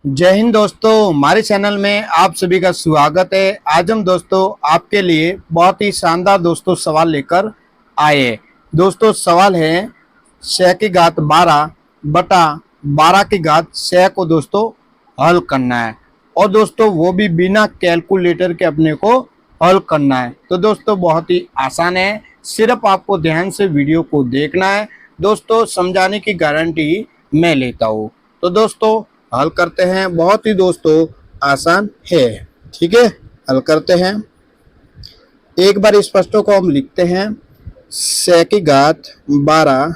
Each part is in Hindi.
जय हिंद दोस्तों, हमारे चैनल में आप सभी का स्वागत है। आज हम दोस्तों आपके लिए बहुत ही शानदार दोस्तों सवाल लेकर आए हैं। दोस्तों सवाल है 6 की घात 12 बटा 12 की घात 6 को दोस्तों हल करना है, और दोस्तों वो भी बिना कैलकुलेटर के अपने को हल करना है। तो दोस्तों बहुत ही आसान है, सिर्फ आपको ध्यान से वीडियो को देखना है। दोस्तों समझाने की गारंटी मैं लेता हूँ। तो दोस्तों हल करते हैं, बहुत ही दोस्तों आसान है। ठीक है, हल करते हैं। एक बार इस प्रश्नों को हम लिखते हैं 6 की घात 12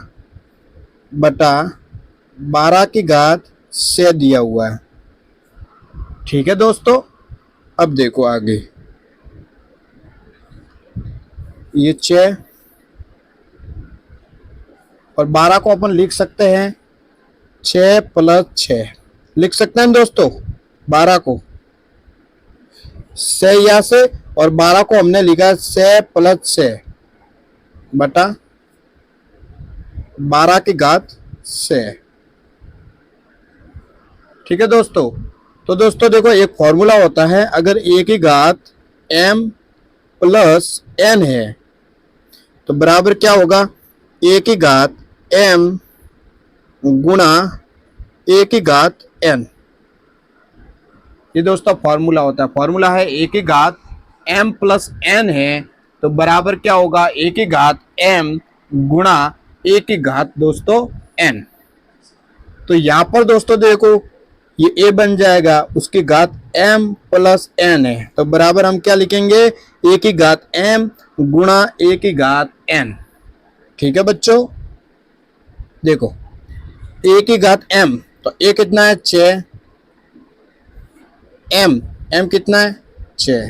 बटा 12 की घात 6 दिया हुआ है। ठीक है दोस्तों, अब देखो आगे, ये 6 और 12 को अपन लिख सकते हैं 6 प्लस 6 लिख सकते हैं दोस्तों। 12 को 6 यहाँ से, और 12 को हमने लिखा 6 प्लस 6 बटा 12 की घात 6। ठीक है दोस्तों, तो दोस्तों देखो एक फॉर्मूला होता है, अगर a की घात m प्लस n है तो बराबर क्या होगा, a की घात m गुणा a की घात n। ये दोस्तों फॉर्मूला होता है। फॉर्मूला है a की घात m प्लस n है तो बराबर क्या होगा, a की घात m गुणा a की घात दोस्तों n। तो यहाँ पर दोस्तों देखो ये a बन जाएगा, उसकी घात m प्लस n है तो बराबर हम क्या लिखेंगे, a की घात m गुणा a की घात n। ठीक है बच्चों, देखो a की घात m तो a कितना है 6, m कितना है 6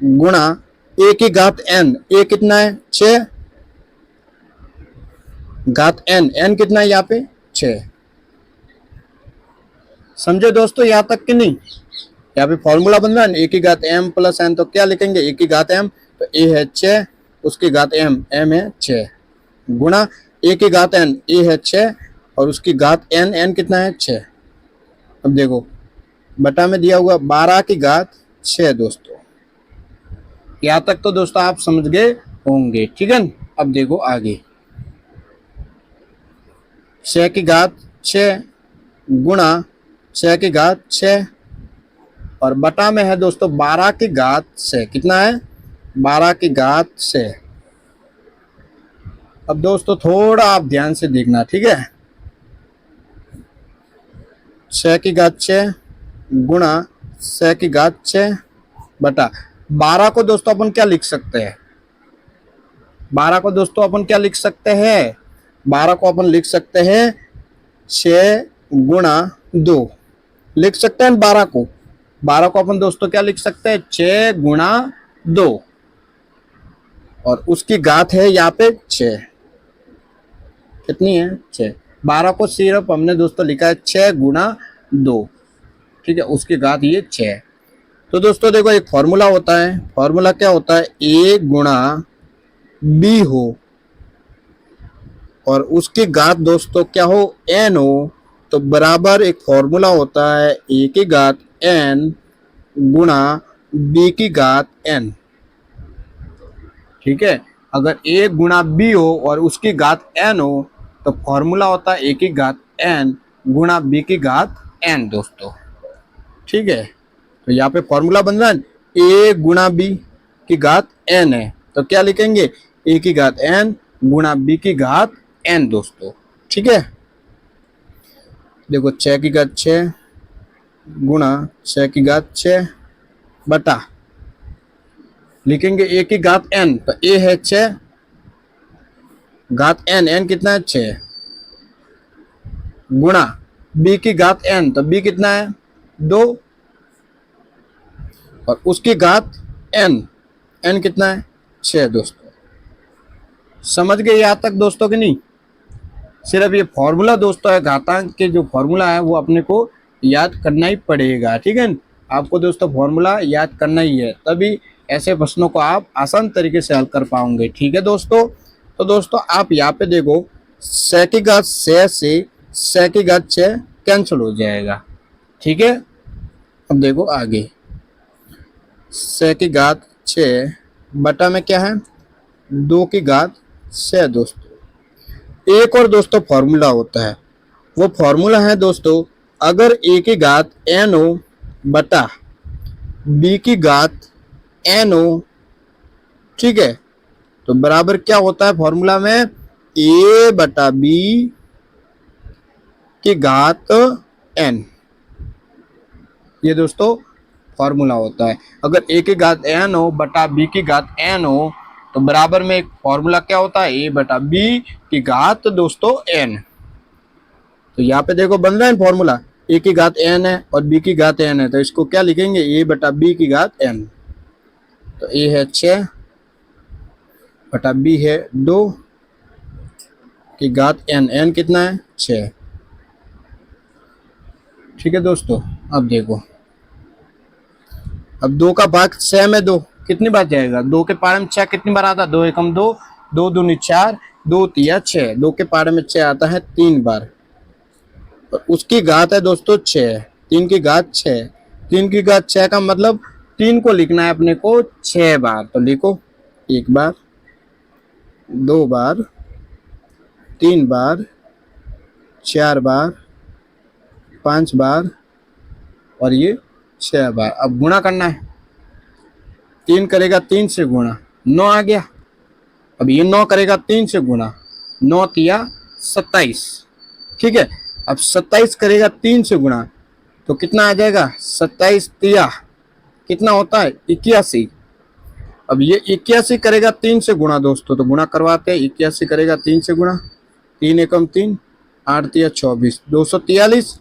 गुणा a की घात n, a कितना है 6 घात n कितना है यहाँ पे 6। समझे दोस्तों यहाँ तक कि नहीं। यहाँ पे फॉर्मूला बन रहा है a की घात m प्लस n, तो क्या लिखेंगे, a की घात m तो a है 6, उसकी घात m है 6 गुणा a की घात n, a है 6 और उसकी घात n कितना है 6। अब देखो बटा में दिया हुआ 12 की घात 6 दोस्तों। यहाँ तक तो दोस्तों आप समझ गए होंगे। ठीक है, अब देखो आगे 6 की घात 6 गुणा 6 की घात 6 और बटा में है दोस्तों 12 की घात 6। कितना है 12 की घात 6। अब दोस्तों थोड़ा आप ध्यान से देखना, ठीक है। 6 की घात 6 गुणा 6 की घात 6 बटा 12 को दोस्तों अपन क्या लिख सकते हैं, 12 को दोस्तों अपन क्या लिख सकते हैं, 12 को अपन लिख सकते हैं 6 गुणा 2 लिख सकते हैं। 12 को अपन दोस्तों क्या लिख सकते हैं 6 गुणा 2 और उसकी घात है यहाँ पे 6। कितनी है 6। 12 को सिर्फ हमने दोस्तों लिखा है 6 गुणा 2। ठीक है, उसकी घात ये 6। तो दोस्तों देखो एक फॉर्मूला होता है, फॉर्मूला क्या होता है, a गुणा b हो और उसकी घात दोस्तों क्या हो n हो तो बराबर एक फॉर्मूला होता है a की घात n गुणा b की घात n। ठीक है, अगर a गुणा b हो और उसकी घात n हो तो फॉर्मूला होता है a की घात n गुणा b की घात n दोस्तों। ठीक है, तो यहाँ पे फॉर्मूला बन रहा है a गुणा b की घात n है तो क्या लिखेंगे a की घात n गुणा b की घात n दोस्तों। ठीक है, देखो 6 की घात 6 गुणा 6 की घात 6 बटा लिखेंगे a की घात n तो a है 6 घात n कितना है 6 गुणा b की घात n तो b कितना है 2 और उसकी घात n कितना है 6 दोस्तों। समझ गए यहाँ तक दोस्तों कि नहीं। सिर्फ ये फॉर्मूला दोस्तों है, घातांक के जो फॉर्मूला है वो अपने को याद करना ही पड़ेगा। ठीक है, आपको दोस्तों फॉर्मूला याद करना ही है, तभी ऐसे प्रश्नों को आप आसान तरीके से हल कर पाओगे। ठीक है दोस्तों, तो दोस्तों आप यहाँ पे देखो 6 की घात 6 से 6 की घात 6 कैंसिल हो जाएगा। ठीक है, अब देखो आगे 6 की घात 6 बटा में क्या है 2 की घात 6 दोस्तों। एक और दोस्तों फॉर्मूला होता है, वो फॉर्मूला है दोस्तों, अगर a की घात n हो बटा b की घात n हो, ठीक है, तो बराबर क्या होता है फॉर्मूला में a बटा b की घात n। ये दोस्तों फॉर्मूला होता है, अगर a की घात n हो बटा b की घात n हो तो बराबर में एक फॉर्मूला क्या होता है a बटा b की घात दोस्तों n। तो यहाँ पे देखो बन रहा है फॉर्मूला, a की घात n है और b की घात n है, तो इसको क्या लिखेंगे a बटा b की घात n। तो a है 6 बटा b है 2 की घात n, n कितना है 6। ठीक है दोस्तों, अब देखो, अब 2 का भाग 6 में 2 कितनी बार जाएगा, 2 के पारे में 6 कितनी बार आता है, 2 एकम 2, 2 दूनी 4, 2 तिया 6, 2 के पारे में 6 आता है 3 बार, और उसकी घात है दोस्तों 6, 3 की घात 6, 3 की घात 6 का मतलब 3 को लिखना है अपने को 6 बार, तो लिखो 1 बार 2 बार 3 बार 4 बार 5 बार और ये 6 बार। अब गुणा करना है, 3 करेगा 3 से गुणा 9 आ गया, अब ये 9 करेगा 3 से गुणा 9 तिया 27, ठीक है, अब 27 करेगा 3 से गुणा तो कितना आ जाएगा 27 तिया कितना होता है 81। अब ये 81 करेगा 3 से गुणा दोस्तों, तो गुणा करवाते हैं, 81 करेगा 3 से गुणा, 3 एकम 3 8 तिया 24 243।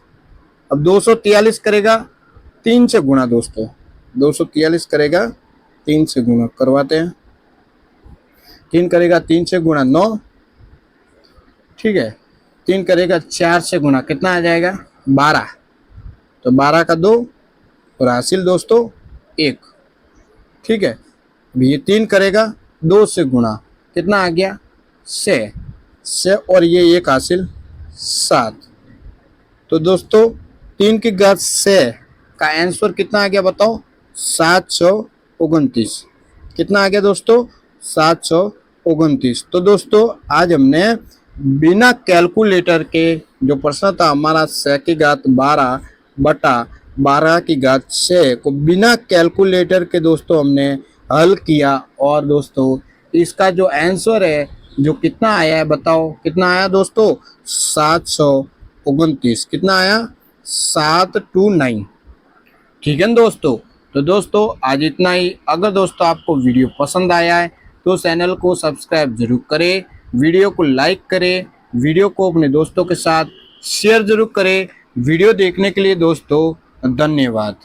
अब 243 करेगा 3 से गुणा दोस्तों, 243 करेगा 3 से गुणा करवाते हैं, 3 करेगा 3 से गुणा 9, ठीक है, 3 करेगा 4 से गुणा कितना आ जाएगा 12, तो 12 का 2 और हासिल दोस्तों 1, ठीक है। अब ये 3 करेगा 2 से गुणा कितना आ गया 6 और ये 1 हासिल 7। तो दोस्तों 3 की घात 6 का आंसर कितना आ गया बताओ 729। कितना आ गया दोस्तों 729। तो दोस्तों आज हमने बिना कैलकुलेटर के जो प्रश्न था हमारा 6 की घात 12 बटा 12 की घात 6 को बिना कैलकुलेटर के दोस्तों हमने हल किया, और दोस्तों इसका जो आंसर है जो कितना आया है बताओ, कितना आया दोस्तों 729। कितना आया 729। ठीक है दोस्तों, तो दोस्तों आज इतना ही। अगर दोस्तों आपको वीडियो पसंद आया है तो चैनल को सब्सक्राइब जरूर करें, वीडियो को लाइक करें, वीडियो को अपने दोस्तों के साथ शेयर जरूर करें। वीडियो देखने के लिए दोस्तों धन्यवाद।